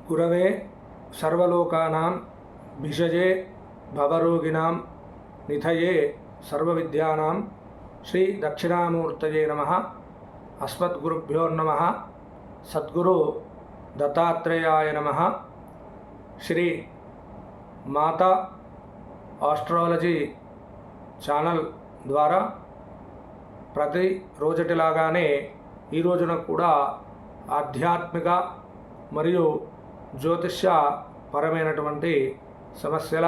గురవే సర్వలోకానాం భిషజే భవరోగిణాం నిధయే సర్వవిద్యానాం శ్రీ దక్షిణామూర్తయే నమః. అస్మద్గురుభ్యో నమః. సద్గురు దత్తాత్రేయాయ నమః. శ్రీ మాతా ఆస్ట్రాలజీ ఛానల్ ద్వారా ప్రతి రోజుటిలాగానే ఈ రోజున కూడా ఆధ్యాత్మిక మరియు జ్యోతిష్య పరమైనటువంటి సమస్యల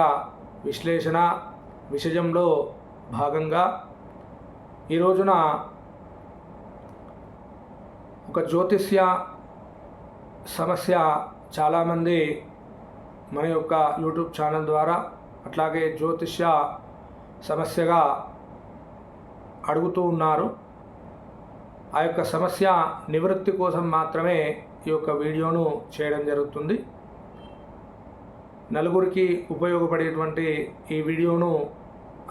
విశ్లేషణ విషయంలో భాగంగా ఈ రోజున ఒక జ్యోతిష్య సమస్య చాలామంది మన యొక్క యూట్యూబ్ ఛానల్ ద్వారా అట్లాగే జ్యోతిష్య సమస్యగా అడుగుతూ ఉన్నారు. ఆ యొక్క సమస్య నివృత్తి కోసం మాత్రమే ఈ యొక్క వీడియోను చేయడం జరుగుతుంది. నలుగురికి ఉపయోగపడేటువంటి ఈ వీడియోను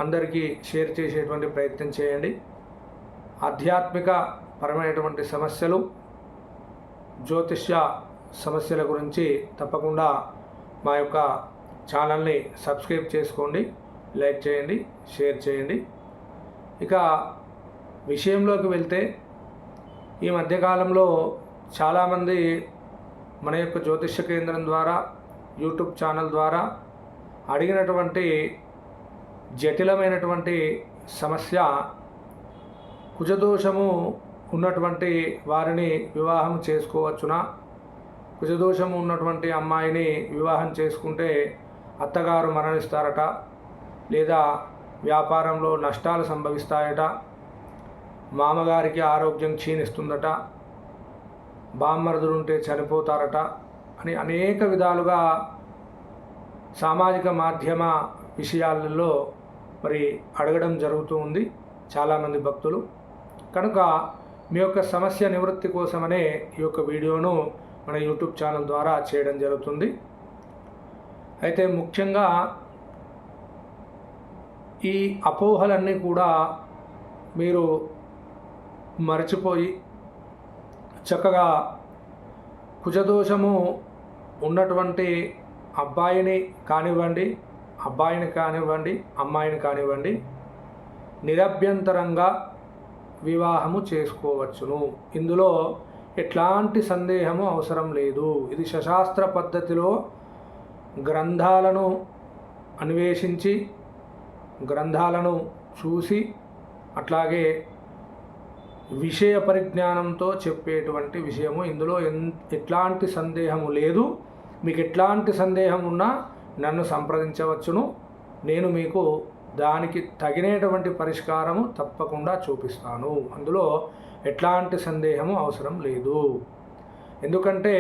అందరికీ షేర్ చేసేటువంటి ప్రయత్నం చేయండి. ఆధ్యాత్మిక పరమైనటువంటి సమస్యలు, జ్యోతిష్య సమస్యల గురించి తప్పకుండా మా యొక్క ఛానల్ని సబ్స్క్రైబ్ చేసుకోండి, లైక్ చేయండి, షేర్ చేయండి. ఇక విషయంలోకి వెళ్తే, ఈ మధ్యకాలంలో చాలామంది మన యొక్క జ్యోతిష్య కేంద్రం ద్వారా యూట్యూబ్ ఛానల్ ద్వారా అడిగినటువంటి జటిలమైనటువంటి సమస్య, కుజదోషము ఉన్నటువంటి వారిని వివాహం చేసుకోవచ్చునా, కుజదోషము ఉన్నటువంటి అమ్మాయిని వివాహం చేసుకుంటే అత్తగారు మరణిస్తారట, లేదా వ్యాపారంలో నష్టాలు సంభవిస్తాయట, మామగారికి ఆరోగ్యం క్షీణిస్తుందట, బామ్మరుదులుంటే చనిపోతారట అని అనేక విధాలుగా సామాజిక మాధ్యమ విషయాలలో మరి అడగడం జరుగుతూ ఉంది చాలామంది భక్తులు. కనుక మీ యొక్క సమస్య నివృత్తి కోసమనే ఈ యొక్క వీడియోను మన యూట్యూబ్ ఛానల్ ద్వారా చేయడం జరుగుతుంది. అయితే ముఖ్యంగా ఈ అపోహలన్నీ కూడా మీరు మరచిపోయి చక్కగా కుజదోషము ఉన్నటువంటి అబ్బాయిని కానివ్వండి, అమ్మాయిని కానివ్వండి నిరభ్యంతరంగా వివాహము చేసుకోవచ్చును. ఇందులో ఎట్లాంటి సందేహము అవసరం లేదు. ఇది శశాస్త్ర పద్ధతిలో గ్రంథాలను అన్వేషించి, గ్రంథాలను చూసి, అట్లాగే విషయ పరిజ్ఞానంతో చెప్పేటువంటి విషయము. ఇందులో ఎట్లాంటి సందేహము లేదు. మీకు ఎట్లాంటి సందేహం ఉన్నా నన్ను సంప్రదించవచ్చును. నేను మీకు దానికి తగినటువంటి పరిష్కారము తప్పకుండా చూపిస్తాను. అందులో ఎట్లాంటి సందేహము అవసరం లేదు. ఎందుకంటే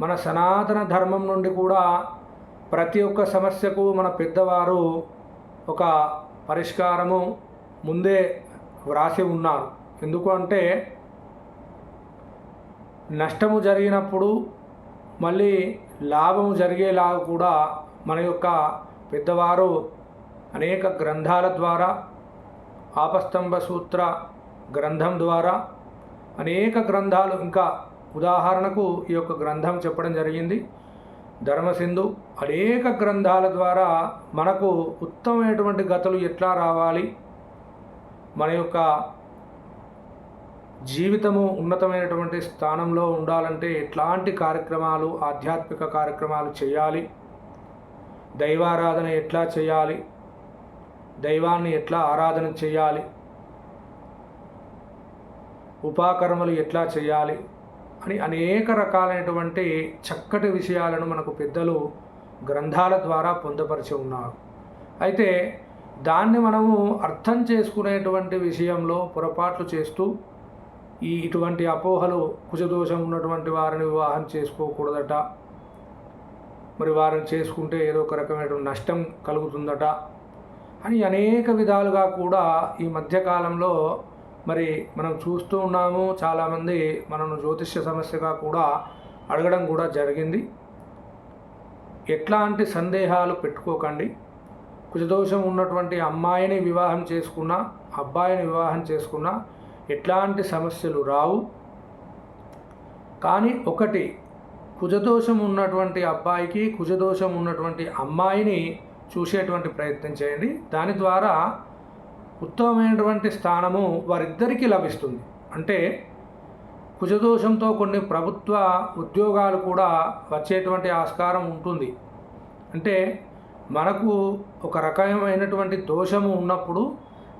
మన సనాతన ధర్మం నుండి కూడా ప్రతి ఒక్క సమస్యకు మన పెద్దవారు ఒక పరిష్కారము ముందే వ్రాసి ఉన్నారు. ఎందుకు అంటే నష్టము జరిగినప్పుడు మళ్ళీ లాభము జరిగేలాగా కూడా మన యొక్క పెద్దవారు అనేక గ్రంథాల ద్వారా, ఆపస్తంభ సూత్ర గ్రంథం ద్వారా, అనేక గ్రంథాలు, ఇంకా ఉదాహరణకు ఈ యొక్క గ్రంథం చెప్పడం జరిగింది ధర్మసింధు, అనేక గ్రంథాల ద్వారా మనకు ఉత్తమమైనటువంటి గతులు ఎట్లా రావాలి, మన యొక్క జీవితము ఉన్నతమైనటువంటి స్థానంలో ఉండాలంటే ఎట్లాంటి కార్యక్రమాలు, ఆధ్యాత్మిక కార్యక్రమాలు చేయాలి, దైవారాధన ఎట్లా చేయాలి, దైవాన్ని ఎట్లా ఆరాధన చేయాలి, ఉపాకర్మలు ఎట్లా చేయాలి అని అనేక రకాలైనటువంటి చక్కటి విషయాలను మనకు పెద్దలు గ్రంథాల ద్వారా పొందుపరిచి ఉన్నారు. అయితే దాన్ని మనము అర్థం చేసుకునేటువంటి విషయంలో పొరపాట్లు చేస్తూ ఇటువంటి అపోహలు, కుజదోషం ఉన్నటువంటి వారిని వివాహం చేసుకోకూడదట, మరి వారిని చేసుకుంటే ఏదో ఒక రకమైన నష్టం కలుగుతుందట అని అనేక విధాలుగా కూడా ఈ మధ్యకాలంలో మరి మనం చూస్తూ ఉన్నాము. చాలామంది మనను జ్యోతిష్య సమస్యగా కూడా అడగడం కూడా జరిగింది. ఎట్లాంటి సందేహాలు పెట్టుకోకండి. కుజదోషం ఉన్నటువంటి అమ్మాయిని వివాహం చేసుకున్నా, అబ్బాయిని వివాహం చేసుకున్నా ఎట్లాంటి సమస్యలు రావు. కానీ ఒకటి కుజదోషం ఉన్నటువంటి అబ్బాయికి కుజదోషం ఉన్నటువంటి అమ్మాయిని చూసేటువంటి ప్రయత్నం చేయండి. దాని ద్వారా ఉత్తమమైనటువంటి స్థానము వారిద్దరికీ లభిస్తుంది. అంటే కుజదోషంతో కొన్ని ప్రభుత్వ ఉద్యోగాలు కూడా వచ్చేటువంటి ఆస్కారం ఉంటుంది. అంటే మనకు ఒక రకమైనటువంటి దోషము ఉన్నప్పుడు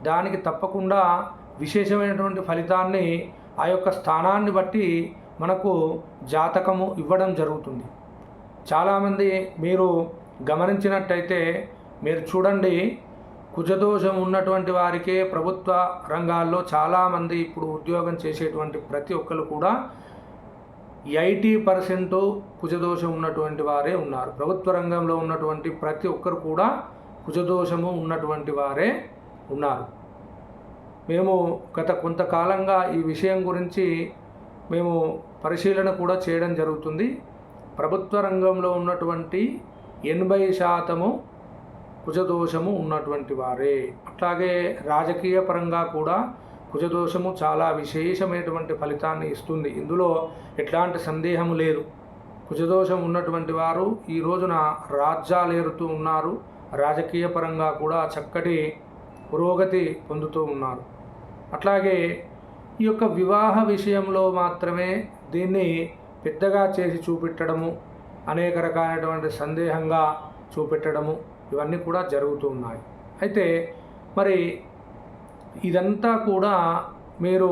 దానికి తప్పకుండా విశేషమైనటువంటి ఫలితాన్ని ఆ యొక్క స్థానాన్ని బట్టి మనకు జాతకము ఇవ్వడం జరుగుతుంది. చాలామంది మీరు గమనించినట్టయితే మీరు చూడండి, కుజదోషం ఉన్నటువంటి వారికే ప్రభుత్వ రంగాల్లో చాలామంది ఇప్పుడు ఉద్యోగం చేసేటువంటి ప్రతి ఒక్కరు కూడా 80% కుజదోషం ఉన్నటువంటి వారే ఉన్నారు. ప్రభుత్వ రంగంలో ఉన్నటువంటి ప్రతి ఒక్కరు కూడా కుజదోషము ఉన్నటువంటి వారే ఉన్నారు. మేము గత కొంతకాలంగా ఈ విషయం గురించి మేము పరిశీలన కూడా చేయడం జరుగుతుంది. ప్రభుత్వ రంగంలో ఉన్నటువంటి 80% కుజదోషము ఉన్నటువంటి వారే. అట్లాగే రాజకీయ పరంగా కూడా కుజదోషము చాలా విశేషమైనటువంటి ఫలితాన్ని ఇస్తుంది. ఇందులో ఎట్లాంటి సందేహము లేదు. కుజదోషం ఉన్నటువంటి వారు ఈ రోజున రాజ్యాలేరుతూ ఉన్నారు. రాజకీయ పరంగా కూడా చక్కటి పురోగతి పొందుతూ ఉన్నారు. అట్లాగే ఈ యొక్క వివాహ విషయంలో మాత్రమే దీన్ని పెద్దగా చేసి చూపెట్టడము, అనేక రకాలైనటువంటి సందేహంగా చూపెట్టడము ఇవన్నీ కూడా జరుగుతూ ఉన్నాయి. అయితే మరి ఇదంతా కూడా మీరు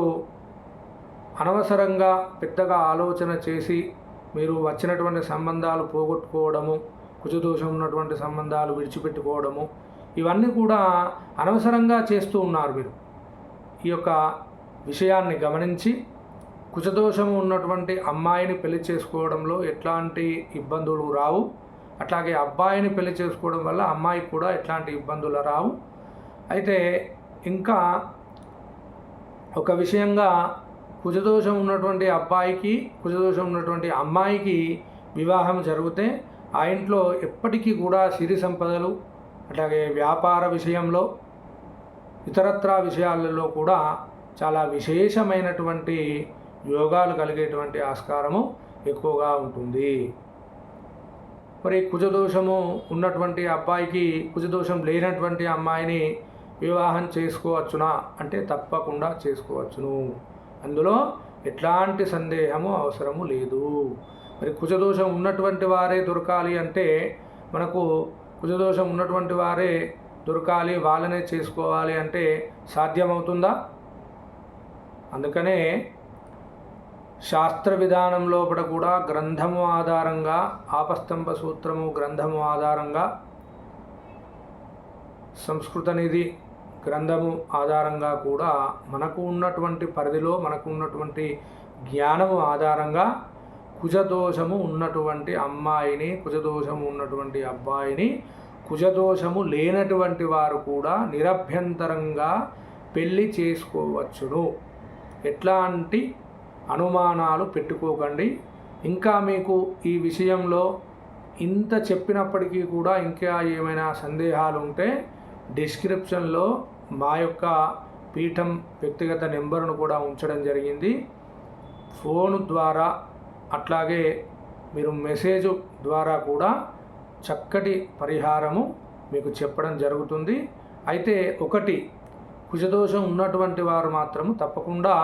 అనవసరంగా పెద్దగా ఆలోచన చేసి మీరు వచ్చినటువంటి సంబంధాలు పోగొట్టుకోవడము, కుజదోషం ఉన్నటువంటి సంబంధాలు విడిచిపెట్టుకోవడము ఇవన్నీ కూడా అనవసరంగా చేస్తూ ఉన్నారు. మీరు ఈ యొక్క విషయాన్ని గమనించి కుజదోషము ఉన్నటువంటి అమ్మాయిని పెళ్లి చేసుకోవడంలో ఎట్లాంటి ఇబ్బందులు రావు. అట్లాగే అబ్బాయిని పెళ్లి చేసుకోవడం వల్ల అమ్మాయికి కూడా ఎట్లాంటి ఇబ్బందులు రావు. అయితే ఇంకా ఒక విషయంగా కుజదోషం ఉన్నటువంటి అబ్బాయికి కుజదోషం ఉన్నటువంటి అమ్మాయికి వివాహం జరిగితే ఆ ఇంట్లో ఎప్పటికీ కూడా సిరి సంపదలు, అట్లాగే వ్యాపార విషయంలో ఇతరత్రా విషయాలలో కూడా చాలా విశేషమైనటువంటి యోగాలు కలిగేటువంటి ఆస్కారము ఎక్కువగా ఉంటుంది. మరి కుజదోషము ఉన్నటువంటి అబ్బాయికి కుజదోషం లేనటువంటి అమ్మాయిని వివాహం చేసుకోవచ్చునా అంటే తప్పకుండా చేసుకోవచ్చును. అందులో ఎట్లాంటి సందేహము అవసరము లేదు. మరి కుజదోషం ఉన్నటువంటి వారే దొరకాలి అంటే మనకు కుజదోషం ఉన్నటువంటి వారే దొరకాలి, వాళ్ళనే చేసుకోవాలి అంటే సాధ్యమవుతుందా? అందుకనే శాస్త్ర విధానంలో కూడా గ్రంథము ఆధారంగా, ఆపస్తంభ సూత్రము గ్రంథము ఆధారంగా, సంస్కృత నిధి గ్రంథము ఆధారంగా కూడా మనకు ఉన్నటువంటి పరిధిలో మనకు ఉన్నటువంటి జ్ఞానము ఆధారంగా కుజదోషము ఉన్నటువంటి అమ్మాయిని, కుజదోషము ఉన్నటువంటి అబ్బాయిని, కుజదోషము లేనటువంటి వారు కూడా నిరభ్యంతరంగా పెళ్లి చేసుకోవచ్చును. ఎట్లాంటి అనుమానాలు పెట్టుకోకండి. ఇంకా మీకు ఈ విషయంలో ఇంత చెప్పినప్పటికీ కూడా ఇంకా ఏమైనా సందేహాలు ఉంటే డిస్క్రిప్షన్లో మా యొక్క పీఠం వ్యక్తిగత నెంబర్ను కూడా ఉంచడం జరిగింది. ఫోన్ ద్వారా అట్లాగే మీరు మెసేజ్ ద్వారా కూడా చక్కటి పరిహారము మీకు చెప్పడం జరుగుతుంది. అయితే ఒకటి, కుజదోషం ఉన్నటువంటి వారు మాత్రము తప్పకుండా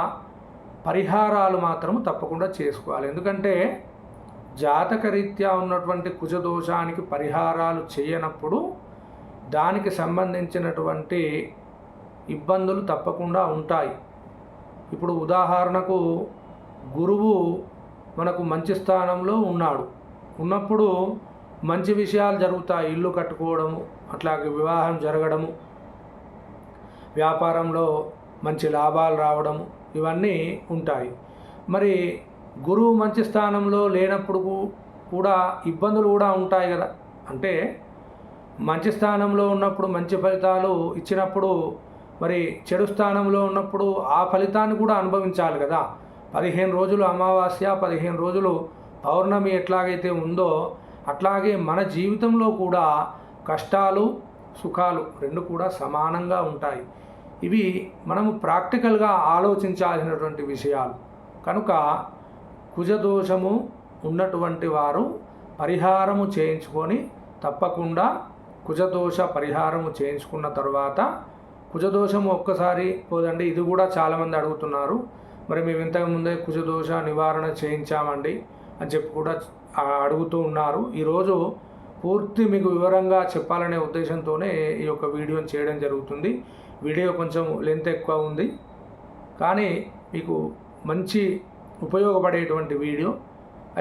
పరిహారాలు మాత్రము తప్పకుండా చేసుకోవాలి. ఎందుకంటే జాతకరీత్యా ఉన్నటువంటి కుజదోషానికి పరిహారాలు చేయనప్పుడు దానికి సంబంధించినటువంటి ఇబ్బందులు తప్పకుండా ఉంటాయి. ఇప్పుడు ఉదాహరణకు గురువు మనకు మంచి స్థానంలో ఉన్నప్పుడు మంచి విషయాలు జరుగుతాయి. ఇల్లు కట్టుకోవడము, అట్లాగే వివాహం జరగడము, వ్యాపారంలో మంచి లాభాలు రావడము ఇవన్నీ ఉంటాయి. మరి గురువు మంచి స్థానంలో లేనప్పుడు కూడా ఇబ్బందులు కూడా ఉంటాయి కదా. అంటే మంచి స్థానంలో ఉన్నప్పుడు మంచి ఫలితాలు ఇచ్చినప్పుడు మరి చెడు స్థానంలో ఉన్నప్పుడు ఆ ఫలితాన్ని కూడా అనుభవించాలి కదా. 15 రోజులు అమావాస్య, 15 రోజులు పౌర్ణమి ఎట్లాగైతే ఉందో అట్లాగే మన జీవితంలో కూడా కష్టాలు సుఖాలు రెండు కూడా సమానంగా ఉంటాయి. ఇవి మనము ప్రాక్టికల్గా ఆలోచించాల్సినటువంటి విషయాలు. కనుక కుజదోషము ఉన్నటువంటి వారు పరిహారము చేయించుకొని తప్పకుండా కుజదోష పరిహారము చేయించుకున్న తర్వాత, కుజదోషము ఒక్కసారి పోదండి, ఇది కూడా చాలామంది అడుగుతున్నారు. మరి మేము ఇంతకుముందే కుజదోష నివారణ చేయించామండి అని చెప్పి కూడా అడుగుతూ ఉన్నారు. ఈరోజు పూర్తి మీకు వివరంగా చెప్పాలనే ఉద్దేశంతోనే ఈ యొక్క వీడియోని చేయడం జరుగుతుంది. వీడియో కొంచెం లెంత్ ఎక్కువ ఉంది, కానీ మీకు మంచి ఉపయోగపడేటువంటి వీడియో.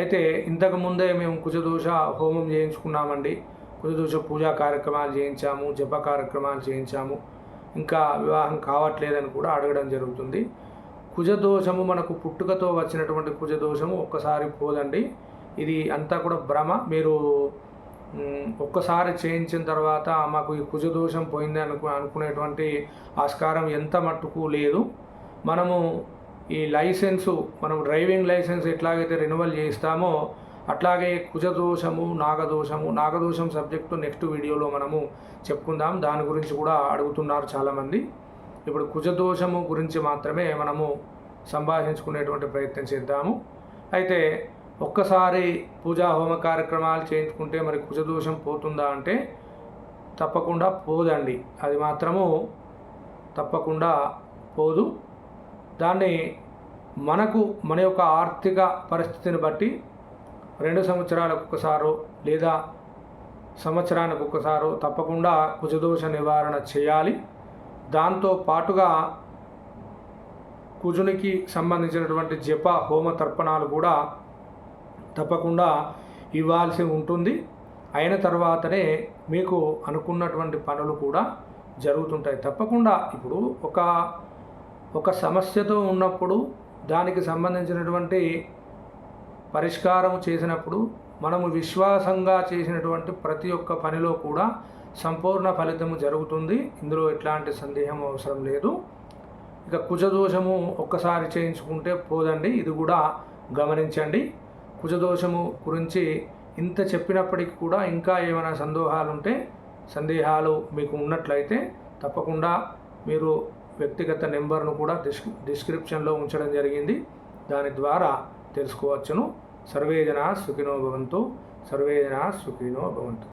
అయితే ఇంతకుముందే మేము కుజదోష హోమం చేయించుకున్నామండి, కుజదోష పూజా కార్యక్రమాలు చేయించాము, జప కార్యక్రమాలు చేయించాము, ఇంకా వివాహం కావట్లేదని కూడా అడగడం జరుగుతుంది. కుజదోషము మనకు పుట్టుకతో వచ్చినటువంటి కుజదోషము ఒక్కసారి పోదండి. ఇది అంతా కూడా భ్రమ. మీరు ఒక్కసారి చేయించిన తర్వాత మాకు ఈ కుజదోషం పోయింది అనుకునేటువంటి ఆస్కారం ఎంత మట్టుకు లేదు. మనము ఈ లైసెన్సు, మనం డ్రైవింగ్ లైసెన్స్ ఎట్లాగైతే రెన్యువల్ చేస్తామో అట్లాగే కుజదోషము, నాగదోషం సబ్జెక్టు నెక్స్ట్ వీడియోలో మనము చెప్పుకుందాం. దాని గురించి కూడా అడుగుతున్నారు చాలామంది. ఇప్పుడు కుజదోషము గురించి మాత్రమే మనము సంభాషించుకునేటువంటి ప్రయత్నం చేద్దాము. అయితే ఒక్కసారి పూజా హోమ కార్యక్రమాలు చేయించుకుంటే మరి కుజదోషం పోతుందా అంటే తప్పకుండా పోదండి. అది మాత్రము తప్పకుండా పోదు. దాన్ని మనకు మన యొక్క ఆర్థిక పరిస్థితిని బట్టి 2 సంవత్సరాలకు ఒకసారో లేదా సంవత్సరానికి ఒకసారో తప్పకుండా కుజదోష నివారణ చేయాలి. దాంతో పాటుగా కుజునికి సంబంధించినటువంటి జప హోమ తర్పణాలు కూడా తప్పకుండా ఇవ్వాల్సి ఉంటుంది. అయిన తర్వాతనే మీకు అనుకున్నటువంటి పనులు కూడా జరుగుతుంటాయి. తప్పకుండా ఇప్పుడు ఒక సమస్యతో ఉన్నప్పుడు దానికి సంబంధించినటువంటి పరిష్కారం చేసినప్పుడు మనము విశ్వాసంగా చేసినటువంటి ప్రతి ఒక్క పనిలో కూడా సంపూర్ణ ఫలితము జరుగుతుంది. ఇందులో ఎట్లాంటి సందేహం అవసరం లేదు. ఇక కుజదోషము ఒక్కసారి చేయించుకుంటే పోదండి, ఇది కూడా గమనించండి. కుజదోషము గురించి ఇంత చెప్పినప్పటికీ కూడా ఇంకా ఏమైనా సందేహాలు మీకు ఉన్నట్లయితే తప్పకుండా మీరు వ్యక్తిగత నెంబర్ను కూడా డిస్క్రిప్షన్లో ఉంచడం జరిగింది. దాని ద్వారా తెలుసుకోవచ్చును. సర్వే జనా సుఖినో భవంతు.